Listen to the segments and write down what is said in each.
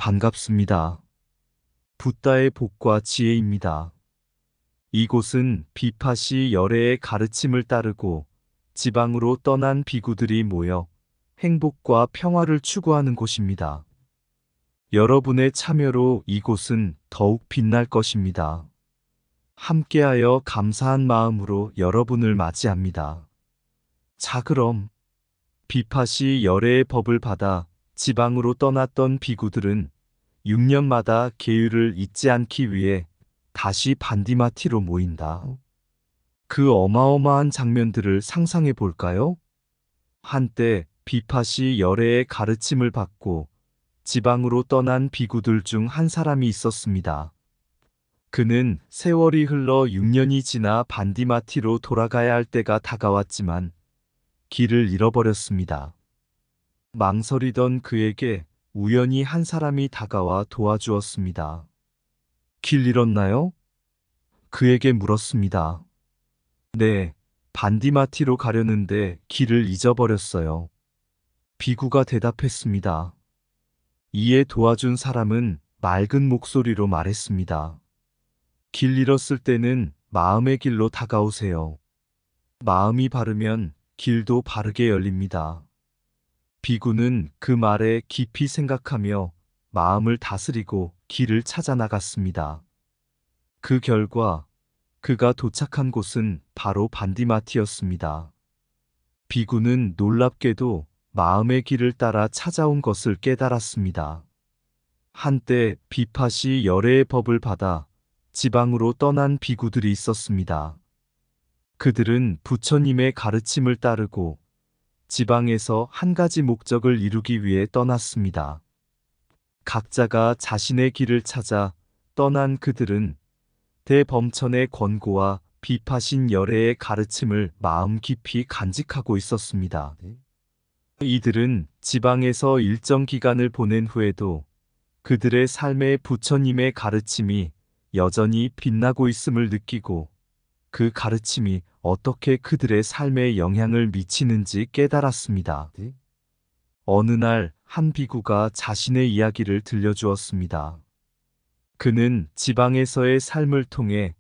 반갑습니다. 붓다의 복과 지혜입니다. 이곳은 비파시 열애의 가르침을 따르고 지방으로 떠난 비구들이 모여 행복과 평화를 추구하는 곳입니다. 여러분의 참여로 이곳은 더욱 빛날 것입니다. 함께하여 감사한 마음으로 여러분을 맞이합니다. 자, 그럼 비파시 열애의 법을 받아 지방으로 떠났던 비구들은 6년마다 계율을 잊지 않기 위해 다시 반디마티로 모인다. 그 어마어마한 장면들을 상상해 볼까요? 한때 비파시 열애의 가르침을 받고 지방으로 떠난 비구들 중 한 사람이 있었습니다. 그는 세월이 흘러 6년이 지나 반디마티로 돌아가야 할 때가 다가왔지만 길을 잃어버렸습니다. 망설이던 그에게 우연히 한 사람이 다가와 도와주었습니다. 길 잃었나요? 그에게 물었습니다. 네, 반디마티로 가려는데 길을 잊어버렸어요. 비구가 대답했습니다. 이에 도와준 사람은 맑은 목소리로 말했습니다. 길 잃었을 때는 마음의 길로 다가오세요. 마음이 바르면 길도 바르게 열립니다. 비구는 그 말에 깊이 생각하며 마음을 다스리고 길을 찾아 나갔습니다. 그 결과 그가 도착한 곳은 바로 반디마티였습니다. 비구는 놀랍게도 마음의 길을 따라 찾아온 것을 깨달았습니다. 한때 비파시 열애의 법을 받아 지방으로 떠난 비구들이 있었습니다. 그들은 부처님의 가르침을 따르고 지방에서 한 가지 목적을 이루기 위해 떠났습니다. 각자가 자신의 길을 찾아 떠난 그들은 대범천의 권고와 비파신 열애의 가르침을 마음 깊이 간직하고 있었습니다. 이들은 지방에서 일정 기간을 보낸 후에도 그들의 삶에 부처님의 가르침이 여전히 빛나고 있음을 느끼고 그 가르침이 어떻게 그들의 삶에 영향을 미치는지 깨달았습니다. 어느 날 한 비구가 자신의 이야기를 들려주었습니다. 그는 지방에서의 삶을 통해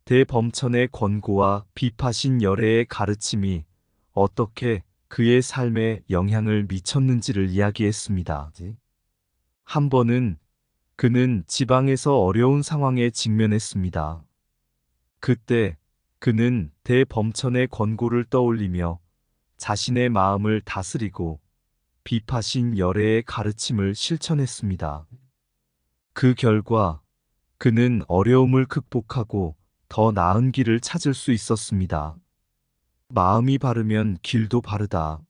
대범천의 권고와 비파신 열애의 가르침이 어떻게 그의 삶에 영향을 미쳤는지를 이야기했습니다. 한 번은 그는 지방에서 어려운 상황에 직면했습니다. 그때 그는 대범천의 권고를 떠올리며 자신의 마음을 다스리고 비파신 열애의 가르침을 실천했습니다. 그 결과 그는 어려움을 극복하고 더 나은 길을 찾을 수 있었습니다. 마음이 바르면 길도 바르다.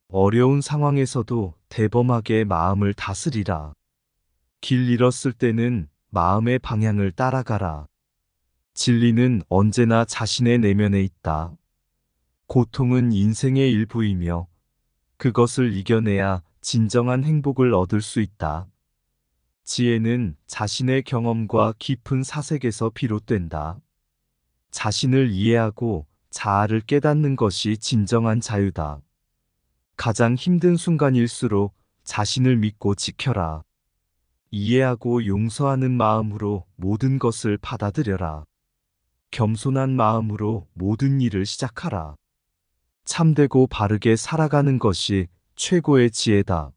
어려운 상황에서도 대범하게 마음을 다스리라. 길 잃었을 때는 마음의 방향을 따라가라. 진리는 언제나 자신의 내면에 있다. 고통은 인생의 일부이며 그것을 이겨내야 진정한 행복을 얻을 수 있다. 지혜는 자신의 경험과 깊은 사색에서 비롯된다. 자신을 이해하고 자아를 깨닫는 것이 진정한 자유다. 가장 힘든 순간일수록 자신을 믿고 지켜라. 이해하고 용서하는 마음으로 모든 것을 받아들여라. 겸손한 마음으로 모든 일을 시작하라. 참되고 바르게 살아가는 것이 최고의 지혜다.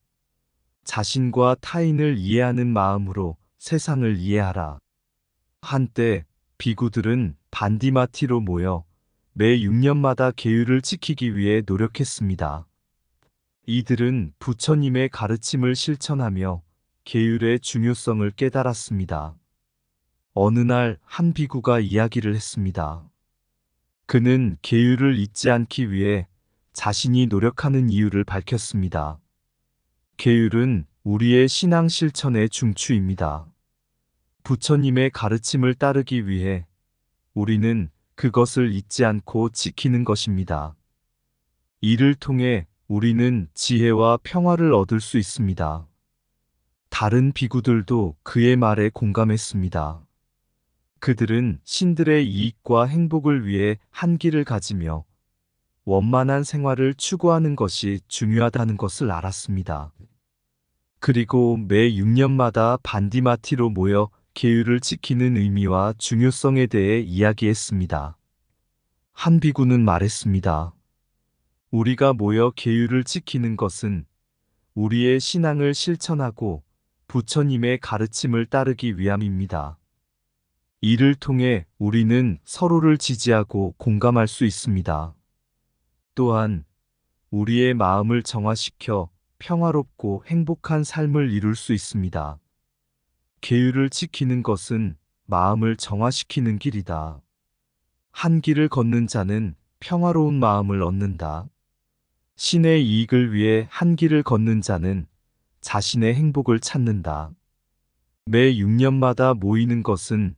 자신과 타인을 이해하는 마음으로 세상을 이해하라. 한때 비구들은 반디마티로 모여 매 6년마다 계율을 지키기 위해 노력했습니다. 이들은 부처님의 가르침을 실천하며 계율의 중요성을 깨달았습니다. 어느 날 한 비구가 이야기를 했습니다. 그는 계율을 잊지 않기 위해 자신이 노력하는 이유를 밝혔습니다. 계율은 우리의 신앙 실천의 중추입니다. 부처님의 가르침을 따르기 위해 우리는 그것을 잊지 않고 지키는 것입니다. 이를 통해 우리는 지혜와 평화를 얻을 수 있습니다. 다른 비구들도 그의 말에 공감했습니다. 그들은 신들의 이익과 행복을 위해 한 길을 가지며 원만한 생활을 추구하는 것이 중요하다는 것을 알았습니다. 그리고 매 6년마다 반디마티로 모여 계율을 지키는 의미와 중요성에 대해 이야기했습니다. 한 비구는 말했습니다. 우리가 모여 계율을 지키는 것은 우리의 신앙을 실천하고 부처님의 가르침을 따르기 위함입니다. 이를 통해 우리는 서로를 지지하고 공감할 수 있습니다. 또한 우리의 마음을 정화시켜 평화롭고 행복한 삶을 이룰 수 있습니다. 계율을 지키는 것은 마음을 정화시키는 길이다. 한 길을 걷는 자는 평화로운 마음을 얻는다. 신의 이익을 위해 한 길을 걷는 자는 자신의 행복을 찾는다. 매 6년마다 모이는 것은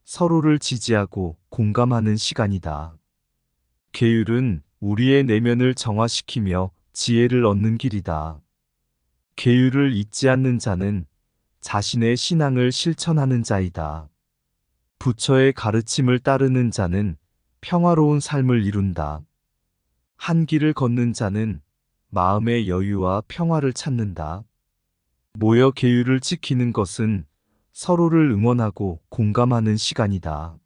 서로를 지지하고 공감하는 시간이다. 계율은 우리의 내면을 정화시키며 지혜를 얻는 길이다. 계율을 잊지 않는 자는 자신의 신앙을 실천하는 자이다. 부처의 가르침을 따르는 자는 평화로운 삶을 이룬다. 한 길을 걷는 자는 마음의 여유와 평화를 찾는다. 모여 계율을 지키는 것은 서로를 응원하고 공감하는 시간이다.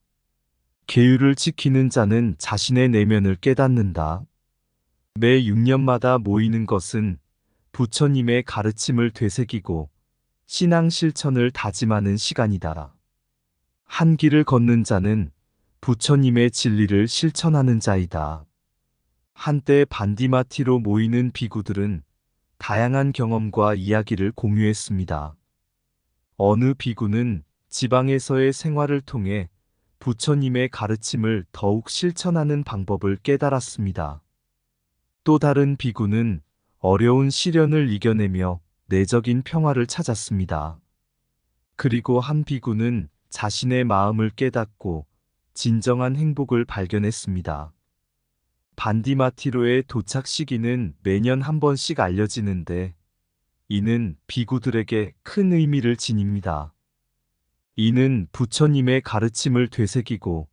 계율을 지키는 자는 자신의 내면을 깨닫는다. 매 6년마다 모이는 것은 부처님의 가르침을 되새기고 신앙 실천을 다짐하는 시간이다. 한 길을 걷는 자는 부처님의 진리를 실천하는 자이다. 한때 반디마티로 모이는 비구들은 다양한 경험과 이야기를 공유했습니다. 어느 비구는 지방에서의 생활을 통해 부처님의 가르침을 더욱 실천하는 방법을 깨달았습니다. 또 다른 비구는 어려운 시련을 이겨내며 내적인 평화를 찾았습니다. 그리고 한 비구는 자신의 마음을 깨닫고 진정한 행복을 발견했습니다. 반디마티로의 도착 시기는 매년 한 번씩 알려지는데 이는 비구들에게 큰 의미를 지닙니다. 이는 부처님의 가르침을 되새기고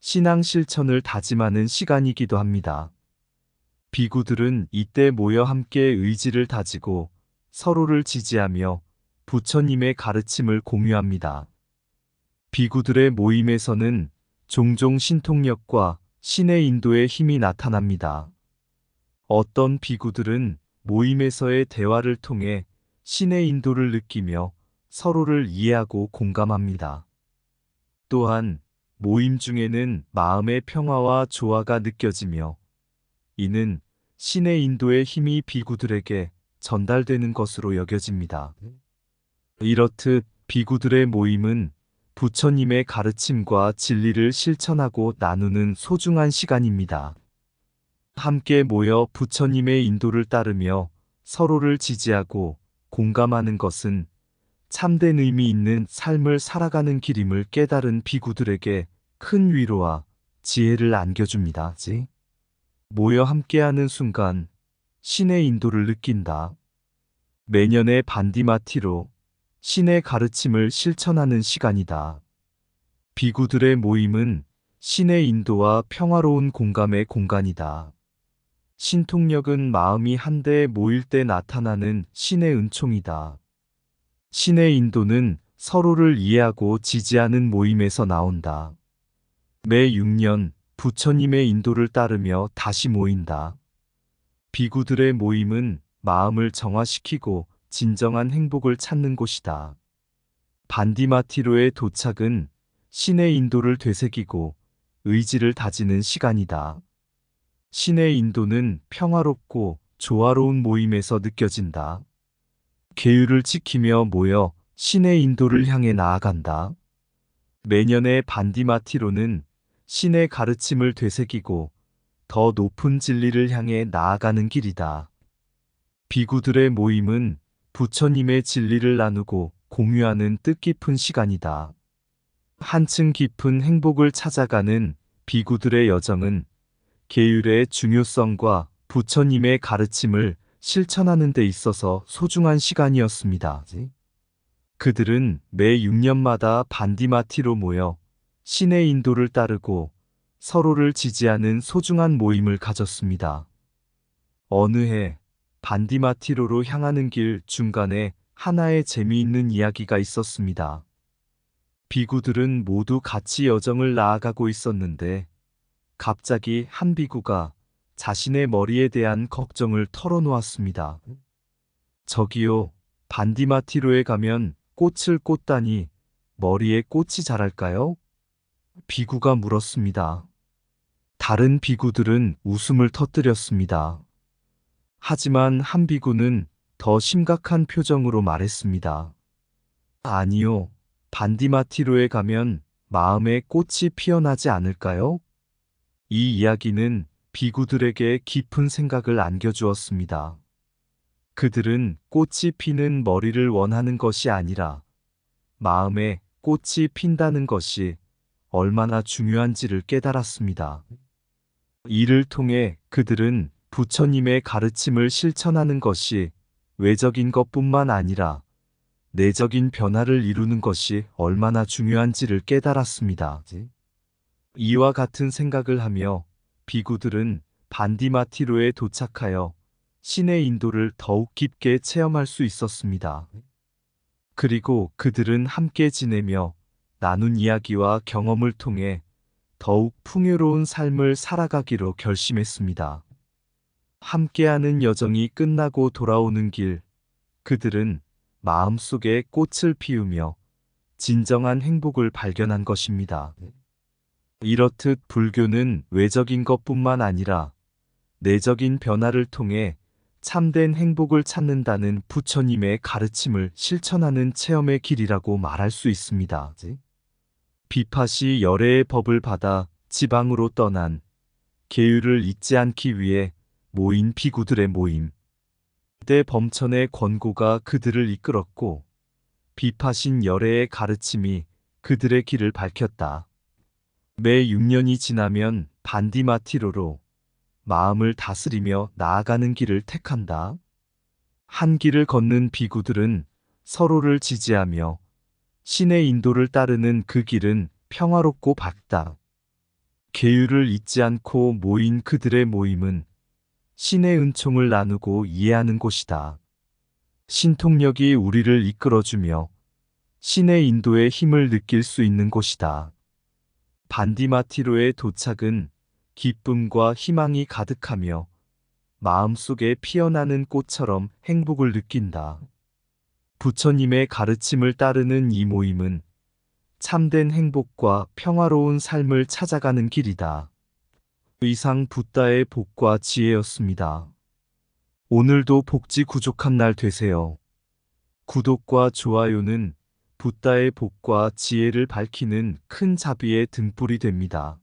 신앙 실천을 다짐하는 시간이기도 합니다. 비구들은 이때 모여 함께 의지를 다지고 서로를 지지하며 부처님의 가르침을 공유합니다. 비구들의 모임에서는 종종 신통력과 신의 인도의 힘이 나타납니다. 어떤 비구들은 모임에서의 대화를 통해 신의 인도를 느끼며 서로를 이해하고 공감합니다. 또한 모임 중에는 마음의 평화와 조화가 느껴지며 이는 신의 인도의 힘이 비구들에게 전달되는 것으로 여겨집니다. 이렇듯 비구들의 모임은 부처님의 가르침과 진리를 실천하고 나누는 소중한 시간입니다. 함께 모여 부처님의 인도를 따르며 서로를 지지하고 공감하는 것은 참된 의미 있는 삶을 살아가는 길임을 깨달은 비구들에게 큰 위로와 지혜를 안겨줍니다. 모여 함께하는 순간 신의 인도를 느낀다. 매년의 반디마티로 신의 가르침을 실천하는 시간이다. 비구들의 모임은 신의 인도와 평화로운 공감의 공간이다. 신통력은 마음이 한데 모일 때 나타나는 신의 은총이다. 신의 인도는 서로를 이해하고 지지하는 모임에서 나온다. 매 6년 부처님의 인도를 따르며 다시 모인다. 비구들의 모임은 마음을 정화시키고 진정한 행복을 찾는 곳이다. 반디마티로의 도착은 신의 인도를 되새기고 의지를 다지는 시간이다. 신의 인도는 평화롭고 조화로운 모임에서 느껴진다. 계율을 지키며 모여 신의 인도를 향해 나아간다. 매년의 반디마티로는 신의 가르침을 되새기고 더 높은 진리를 향해 나아가는 길이다. 비구들의 모임은 부처님의 진리를 나누고 공유하는 뜻깊은 시간이다. 한층 깊은 행복을 찾아가는 비구들의 여정은 계율의 중요성과 부처님의 가르침을 실천하는 데 있어서 소중한 시간이었습니다. 그들은 매 6년마다 반디마티로 모여 신의 인도를 따르고 서로를 지지하는 소중한 모임을 가졌습니다. 어느 해 반디마티로로 향하는 길 중간에 하나의 재미있는 이야기가 있었습니다. 비구들은 모두 같이 여정을 나아가고 있었는데 갑자기 한 비구가 자신의 머리에 대한 걱정을 털어놓았습니다. 저기요, 반디마티로에 가면 꽃을 꽂다니 머리에 꽃이 자랄까요? 비구가 물었습니다. 다른 비구들은 웃음을 터뜨렸습니다. 하지만 한 비구는 더 심각한 표정으로 말했습니다. 아니요, 반디마티로에 가면 마음에 꽃이 피어나지 않을까요? 이 이야기는 비구들에게 깊은 생각을 안겨주었습니다. 그들은 꽃이 피는 머리를 원하는 것이 아니라 마음에 꽃이 핀다는 것이 얼마나 중요한지를 깨달았습니다. 이를 통해 그들은 부처님의 가르침을 실천하는 것이 외적인 것뿐만 아니라 내적인 변화를 이루는 것이 얼마나 중요한지를 깨달았습니다. 이와 같은 생각을 하며 비구들은 반디마티로에 도착하여 신의 인도를 더욱 깊게 체험할 수 있었습니다. 그리고 그들은 함께 지내며 나눈 이야기와 경험을 통해 더욱 풍요로운 삶을 살아가기로 결심했습니다. 함께하는 여정이 끝나고 돌아오는 길, 그들은 마음속에 꽃을 피우며 진정한 행복을 발견한 것입니다. 이렇듯 불교는 외적인 것뿐만 아니라 내적인 변화를 통해 참된 행복을 찾는다는 부처님의 가르침을 실천하는 체험의 길이라고 말할 수 있습니다. 비팟이 열애의 법을 받아 지방으로 떠난 계율을 잊지 않기 위해 모인 비구들의 모임. 그때 범천의 권고가 그들을 이끌었고 비팟인 열애의 가르침이 그들의 길을 밝혔다. 매 6년이 지나면 반디마티로로 마음을 다스리며 나아가는 길을 택한다. 한 길을 걷는 비구들은 서로를 지지하며 신의 인도를 따르는 그 길은 평화롭고 밝다. 계율을 잊지 않고 모인 그들의 모임은 신의 은총을 나누고 이해하는 곳이다. 신통력이 우리를 이끌어주며 신의 인도의 힘을 느낄 수 있는 곳이다. 반디마티로의 도착은 기쁨과 희망이 가득하며 마음속에 피어나는 꽃처럼 행복을 느낀다. 부처님의 가르침을 따르는 이 모임은 참된 행복과 평화로운 삶을 찾아가는 길이다. 이상 붓다의 복과 지혜였습니다. 오늘도 복지 구족한 날 되세요. 구독과 좋아요는 붓다의 복과 지혜를 밝히는 큰 자비의 등불이 됩니다.